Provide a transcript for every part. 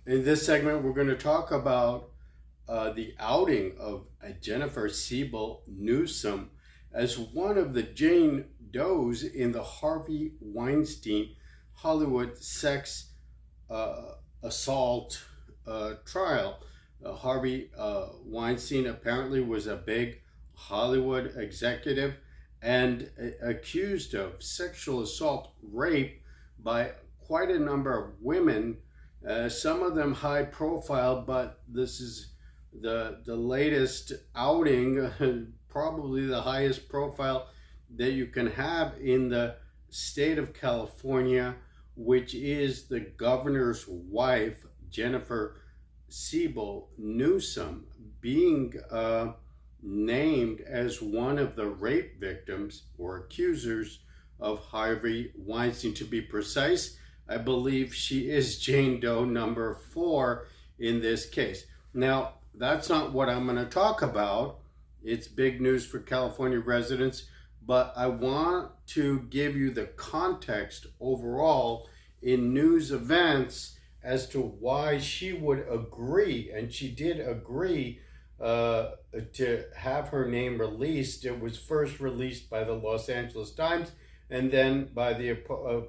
In this segment, we're going to talk about the outing of Jennifer Siebel Newsom as one of the Jane Does in the Harvey Weinstein Hollywood sex assault trial. Harvey Weinstein apparently was a big Hollywood executive and accused of sexual assault, rape by quite a number of women, some of them high profile, but this is the latest outing, probably the highest profile that you can have in the state of California, which is the governor's wife, Jennifer Siebel Newsom, being named as one of the rape victims or accusers of Harvey Weinstein. To be precise, I believe she is Jane Doe number 4 in this case. Now, that's not what I'm going to talk about. It's big news for California residents, but I want to give you the context overall in news events as to why she would agree, and she did agree to have her name released. It was first released by the Los Angeles Times and then by the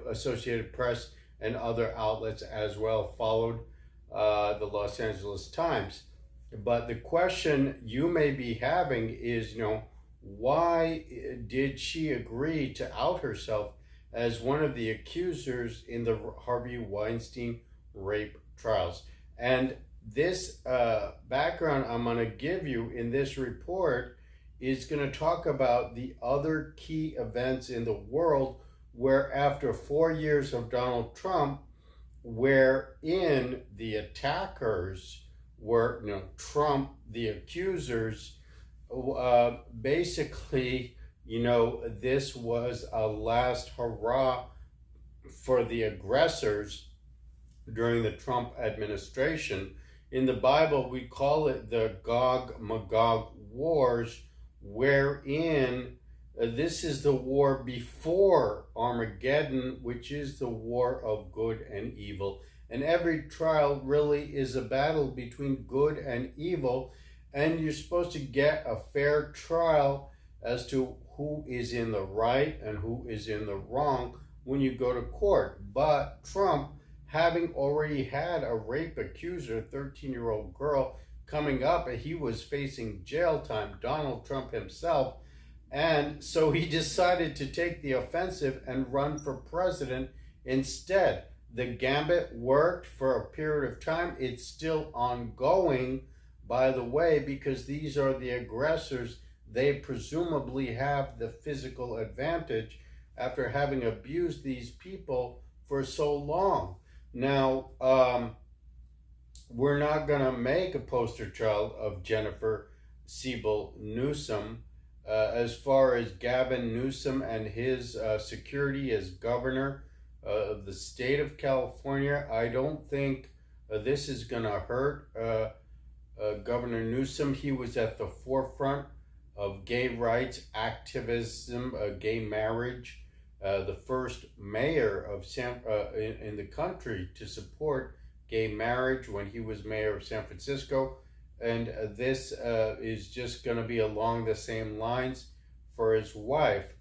Associated Press and other outlets as well, followed the Los Angeles Times. But the question you may be having is, why did she agree to out herself as one of the accusers in the Harvey Weinstein rape trials? And this background I'm going to give you in this report is going to talk about the other key events in the world where, after 4 years of Donald Trump, wherein the attackers were, Trump, the accusers, basically, this was a last hurrah for the aggressors during the Trump administration. In the Bible, we call it the Gog-Magog Wars, wherein this is the war before Armageddon, which is the war of good and evil. And every trial really is a battle between good and evil, and you're supposed to get a fair trial as to who is in the right and who is in the wrong when you go to court. But Trump, having already had a rape accuser, a 13-year-old girl, coming up, and he was facing jail time, Donald Trump himself, and so he decided to take the offensive and run for president instead. The gambit worked for a period of time. It's still ongoing, by the way, because these are the aggressors. They presumably have the physical advantage after having abused these people for so long. Now, we're not going to make a poster child of Jennifer Siebel Newsom. As far as Gavin Newsom and his security as governor of the state of California, I don't think this is going to hurt Governor Newsom. He was at the forefront of gay rights activism, gay marriage, the first mayor of in the country to support gay marriage when he was mayor of San Francisco. And this is just going to be along the same lines for his wife.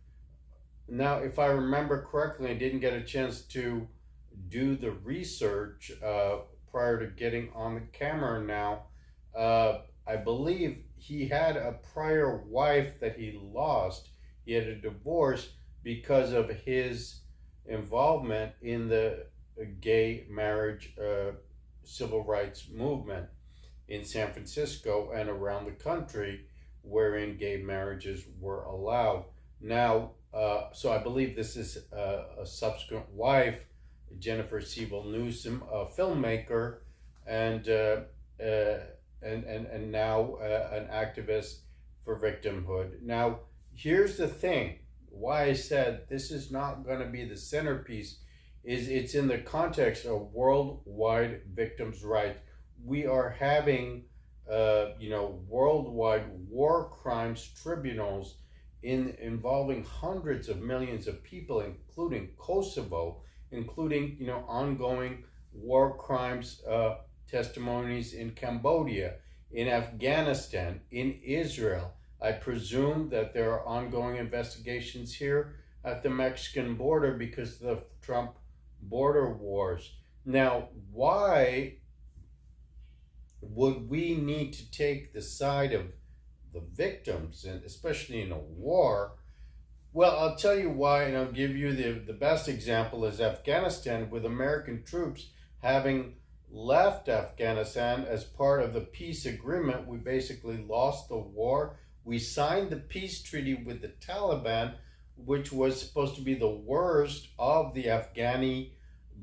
Now, if I remember correctly, I didn't get a chance to do the research prior to getting on the camera now. I believe he had a prior wife that he lost. He had a divorce because of his involvement in the gay marriage civil rights movement in San Francisco and around the country, wherein gay marriages were allowed. Now, so I believe this is a subsequent wife, Jennifer Siebel Newsom, a filmmaker, and now an activist for victimhood. Now, here's the thing: why I said this is not going to be the centerpiece is it's in the context of worldwide victims' rights. We are having, worldwide war crimes tribunals involving hundreds of millions of people, including Kosovo, including, ongoing war crimes testimonies in Cambodia, in Afghanistan, in Israel. I presume that there are ongoing investigations here at the Mexican border because of the Trump border wars. Now, why would we need to take the side of the victims, and especially in a war? Well, I'll tell you why, and I'll give you the best example is Afghanistan, with American troops having left Afghanistan as part of the peace agreement. We basically lost the war. We signed the peace treaty with the Taliban, which was supposed to be the worst of the Afghani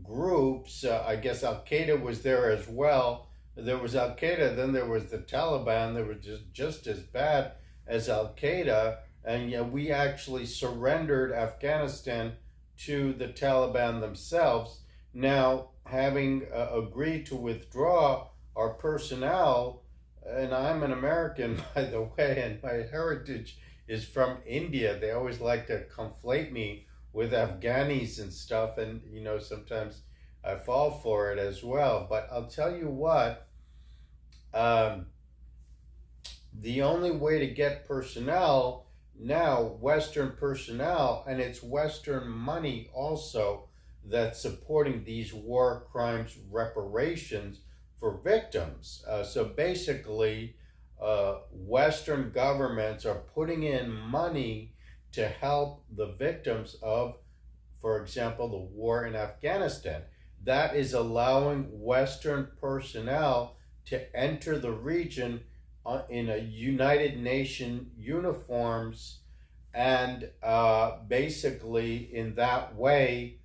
groups. I guess Al-Qaeda was there as well. There was Al-Qaeda, then there was the Taliban. They were just as bad as Al-Qaeda. And yet we actually surrendered Afghanistan to the Taliban themselves. Now, having agreed to withdraw our personnel, and I'm an American, by the way, and my heritage is from India. They always like to conflate me with Afghanis and stuff, and sometimes I fall for it as well. But I'll tell you what, the only way to get personnel now, Western personnel, and it's Western money also, that's supporting these war crimes reparations for victims. So basically, Western governments are putting in money to help the victims of, for example, the war in Afghanistan. That is allowing Western personnel to enter the region in a United Nations uniforms, and basically in that way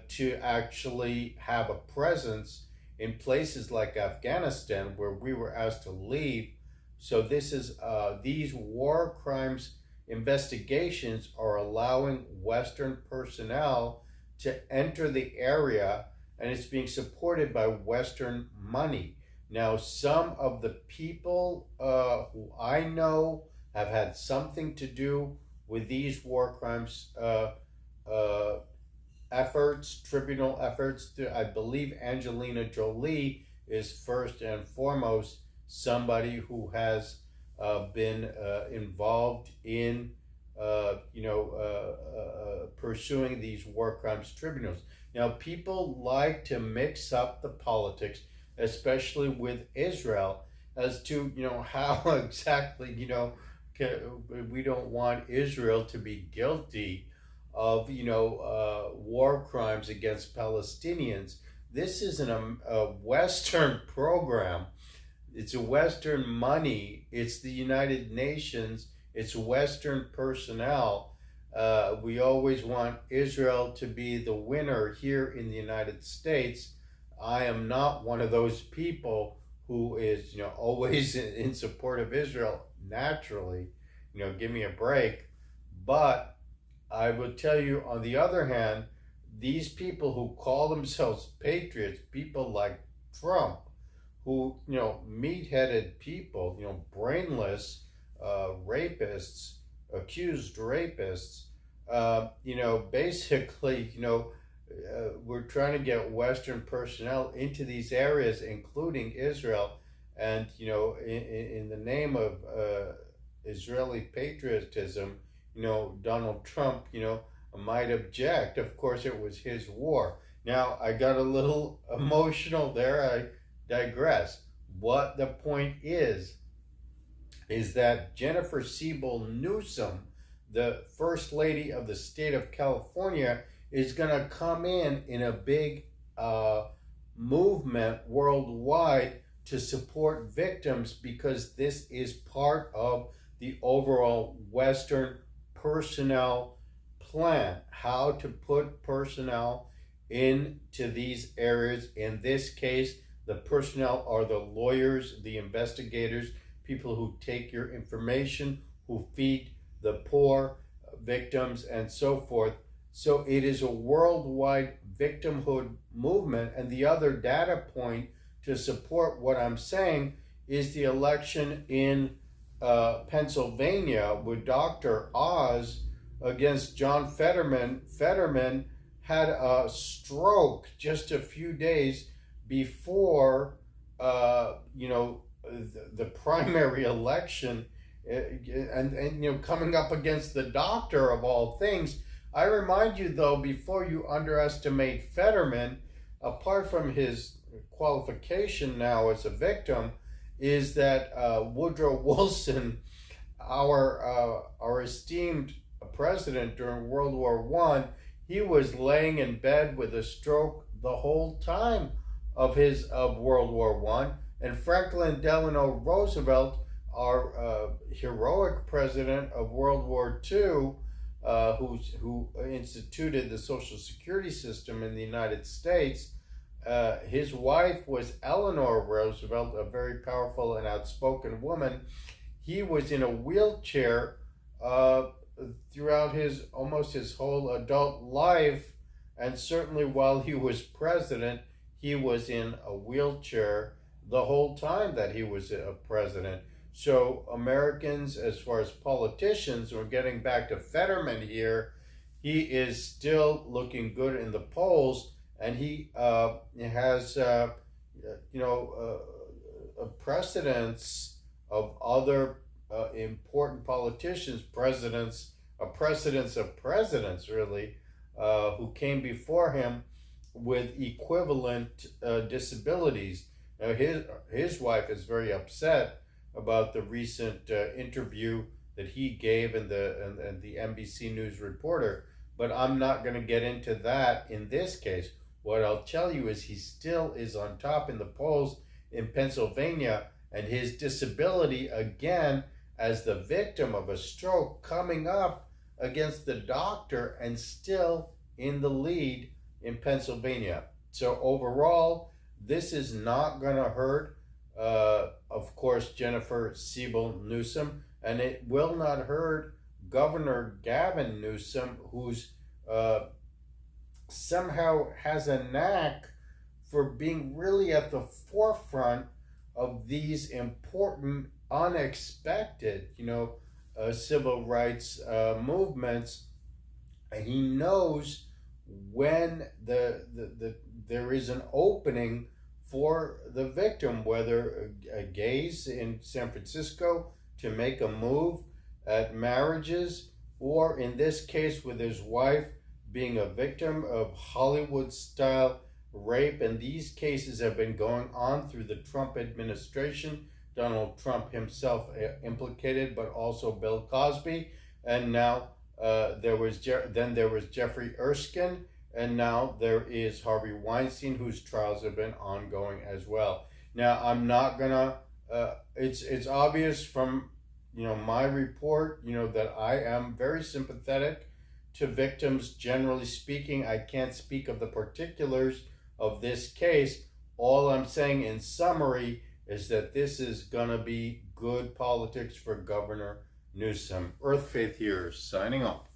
to actually have a presence in places like Afghanistan where we were asked to leave. So this is these war crimes investigations are allowing Western personnel to enter the area, and it's being supported by Western money. Now, some of the people who I know have had something to do with these war crimes efforts, tribunal efforts. I believe Angelina Jolie is first and foremost somebody who has been involved in pursuing these war crimes tribunals. Now, people like to mix up the politics, especially with Israel, as to how exactly we don't want Israel to be guilty of war crimes against Palestinians. This isn't a Western program. It's a Western money. It's the United Nations. It's Western personnel. We always want Israel to be the winner here in the United States. I am not one of those people who is, always in support of Israel. Naturally, give me a break. But I will tell you, on the other hand, these people who call themselves patriots, people like Trump, who, meat-headed people, brainless rapists, accused rapists, basically, we're trying to get Western personnel into these areas, including Israel, and in the name of Israeli patriotism, Donald Trump, might object. Of course, it was his war. Now, I got a little emotional there. I digress. What the point is that Jennifer Siebel Newsom, the First Lady of the state of California, is going to come in a big movement worldwide to support victims, because this is part of the overall Western personnel plan, how to put personnel into these areas. In this case, the personnel are the lawyers, the investigators, people who take your information, who feed the poor, victims, and so forth. So it is a worldwide victimhood movement. And the other data point to support what I'm saying is the election in Pennsylvania with Dr. Oz against John Fetterman. Fetterman had a stroke just a few days before the primary election, and coming up against the doctor of all things. I remind you, though, before you underestimate Fetterman, apart from his qualification now as a victim, is that Woodrow Wilson, our esteemed president during World War I, he was laying in bed with a stroke the whole time of World War I. And Franklin Delano Roosevelt, our heroic president of World War II, who instituted the Social Security system in the United States, his wife was Eleanor Roosevelt, a very powerful and outspoken woman. He was in a wheelchair throughout almost his whole adult life, and certainly while he was president, he was in a wheelchair the whole time that he was a president. So Americans, as far as politicians, we're getting back to Fetterman here, he is still looking good in the polls, and he has precedents of other important politicians, precedents of presidents, really, who came before him with equivalent disabilities. Now, his wife is very upset about the recent interview that he gave in the NBC News reporter, but I'm not going to get into that in this case. What I'll tell you is he still is on top in the polls in Pennsylvania, and his disability, again, as the victim of a stroke, coming up against the doctor and still in the lead in Pennsylvania. So overall, this is not going to hurt, of course, Jennifer Siebel Newsom, and it will not hurt Governor Gavin Newsom, who's somehow has a knack for being really at the forefront of these important, unexpected, civil rights movements, and he knows when there is an opening for the victim, whether gays in San Francisco to make a move at marriages, or in this case with his wife being a victim of Hollywood-style rape. And these cases have been going on through the Trump administration. Donald Trump himself implicated, but also Bill Cosby, and now there was Jeffrey Erskine, and now there is Harvey Weinstein, whose trials have been ongoing as well. Now, I'm not gonna. It's obvious from my report, that I am very sympathetic to victims. Generally speaking, I can't speak of the particulars of this case. All I'm saying in summary is that this is gonna be good politics for Governor Newsom. Earth Faith here, signing off.